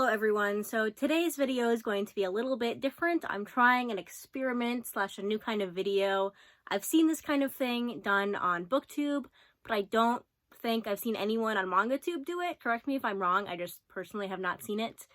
everyone. So today's video is going to be a little bit different. I'm trying an experiment slash a new kind of video. I've seen this kind of thing done on BookTube, but I don't think I've seen anyone on MangaTube do it. Correct me if I'm wrong, I just personally have not seen it.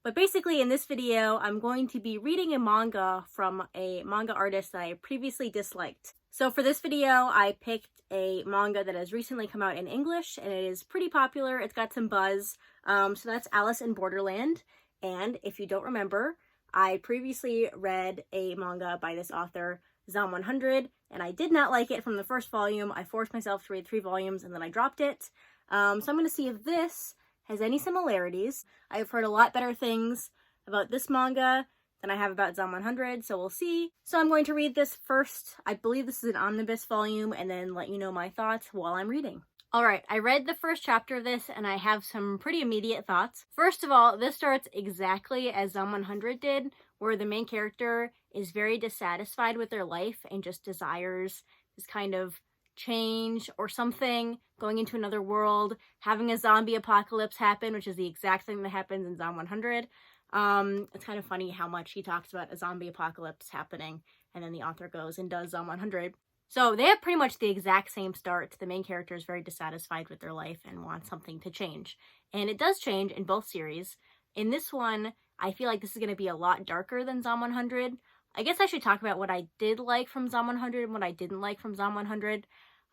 But basically in this video, I'm going to be reading a manga from a manga artist that I previously disliked. So for this video, I picked a manga that has recently come out in English, and it is pretty popular. It's got some buzz. So that's Alice in Borderland. And if you don't remember, I previously read a manga by this author, Zom 100, and I did not like it from the first volume. I forced myself to read 3 volumes and then I dropped it. So I'm going to see if this has any similarities. I've heard a lot better things about this manga than I have about Zom 100, so we'll see. So I'm going to read this first. I believe this is an omnibus volume, and then let you know my thoughts while I'm reading. Alright, I read the first chapter of this, and I have some pretty immediate thoughts. First of all, this starts exactly as Zom 100 did, where the main character is very dissatisfied with their life and just desires this kind of change or something, going into another world, having a zombie apocalypse happen, which is the exact thing that happens in Zom 100. It's kind of funny how much he talks about a zombie apocalypse happening, and then the author goes and does Zom 100. So they have pretty much the exact same start. The main character is very dissatisfied with their life and wants something to change. And it does change in both series. In this one, I feel like this is going to be a lot darker than Zom 100. I guess I should talk about what I did like from Zom 100 and what I didn't like from Zom 100.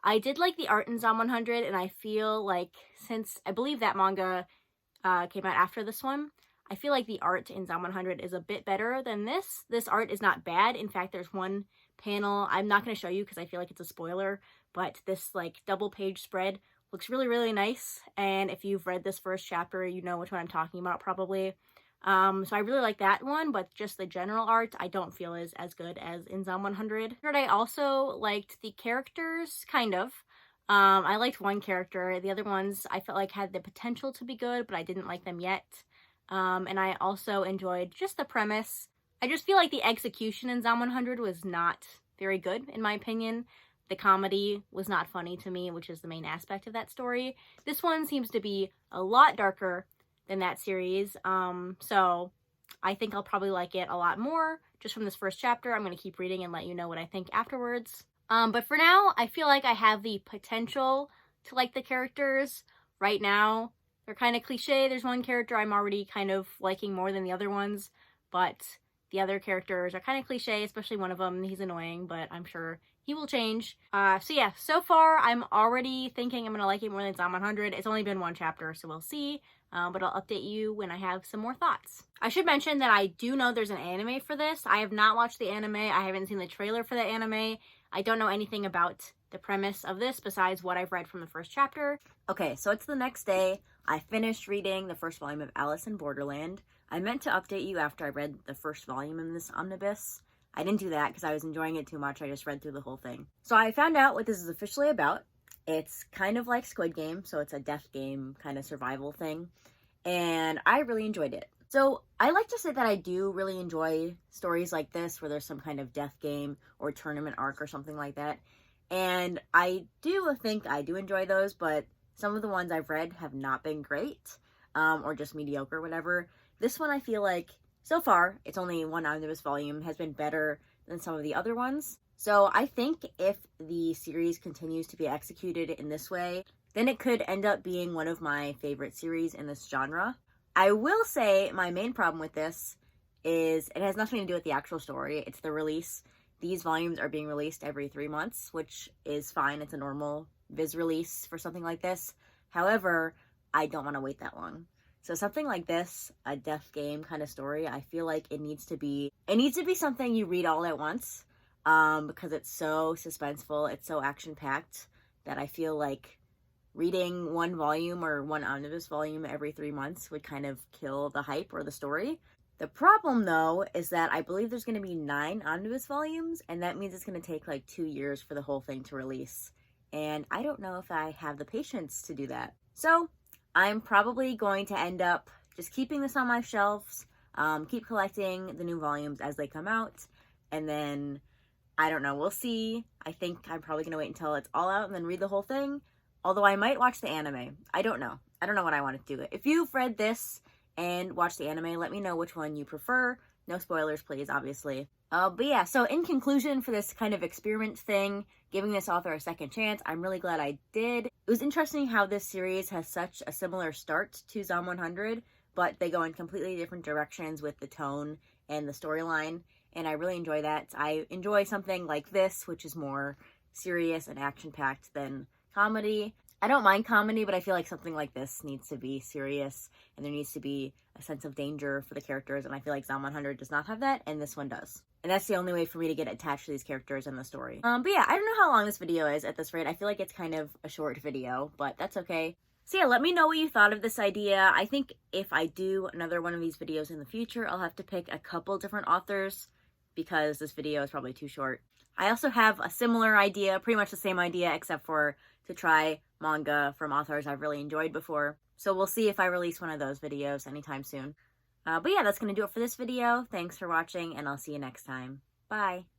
I did like the art in Zom 100, and I feel like, since I believe that manga came out after this one, I feel like the art in Zom 100 is a bit better than this. This art is not bad. In fact, there's one panel I'm not going to show you because I feel like it's a spoiler, but this like double page spread looks really, really nice. And if you've read this first chapter, you know which one I'm talking about probably. So I really like that one, but just the general art I don't feel is as good as in Zom 100. I also liked the characters, kind of. I liked one character. The other ones I felt like had the potential to be good, but I didn't like them yet. And I also enjoyed just the premise. I just feel like the execution in Zom 100 was not very good, in my opinion. The comedy was not funny to me, which is the main aspect of that story. This one seems to be a lot darker than that series, so I think I'll probably like it a lot more just from this first chapter. I'm going to keep reading and let you know what I think afterwards. But for now, I feel like I have the potential to like the characters. Right now, they're kind of cliche. There's one character I'm already kind of liking more than the other ones, but the other characters are kind of cliche, especially one of them. He's annoying, but I'm sure he will change. So yeah, so far I'm already thinking I'm going to like it more than Zom 100. It's only been one chapter, so we'll see. But I'll update you when I have some more thoughts. I should mention that I do know there's an anime for this. I have not watched the anime. I haven't seen the trailer for the anime. I don't know anything about the premise of this besides what I've read from the first chapter. Okay, so it's the next day. I finished reading the first volume of Alice in Borderland. I meant to update you after I read the first volume in this omnibus. I didn't do that because I was enjoying it too much. I just read through the whole thing. So I found out what this is officially about. It's kind of like Squid Game, so it's a death game kind of survival thing. And I really enjoyed it. So I like to say that I do really enjoy stories like this where there's some kind of death game or tournament arc or something like that. And I do think I do enjoy those, but some of the ones I've read have not been great, or just mediocre, whatever. This one I feel like, so far, it's only one omnibus volume, has been better than some of the other ones. So I think if the series continues to be executed in this way, then it could end up being one of my favorite series in this genre. I will say my main problem with this is it has nothing to do with the actual story. It's the release. These volumes are being released every 3 months, which is fine. It's a normal Viz release for something like this. However, I don't want to wait that long. So something like this, a death game kind of story, I feel like it needs to be something you read all at once, because it's so suspenseful, it's so action-packed that I feel like reading one volume or one omnibus volume every 3 months would kind of kill the hype or the story. The problem, though, is that I believe there's going to be 9 omnibus volumes, and that means it's going to take like 2 years for the whole thing to release. And I don't know if I have the patience to do that. So I'm probably going to end up just keeping this on my shelves, keep collecting the new volumes as they come out, and then, I don't know, we'll see. I think I'm probably going to wait until it's all out and then read the whole thing. Although I might watch the anime. I don't know. I don't know what I want to do. If you've read this and watch the anime. Let me know which one you prefer. No spoilers, please, obviously. But yeah, so in conclusion for this kind of experiment thing, giving this author a second chance, I'm really glad I did. It was interesting how this series has such a similar start to Zom 100, but they go in completely different directions with the tone and the storyline, and I really enjoy that. I enjoy something like this, which is more serious and action-packed than comedy. I don't mind comedy, but I feel like something like this needs to be serious, and there needs to be a sense of danger for the characters, and I feel like Zom 100 does not have that, and this one does. And that's the only way for me to get attached to these characters in the story. But yeah, I don't know how long this video is at this rate. I feel like it's kind of a short video, but that's okay. So yeah, let me know what you thought of this idea. I think if I do another one of these videos in the future, I'll have to pick a couple different authors because this video is probably too short. I also have a similar idea, pretty much the same idea, except for to try manga from authors I've really enjoyed before. So we'll see if I release one of those videos anytime soon. But yeah, that's going to do it for this video. Thanks for watching, and I'll see you next time. Bye!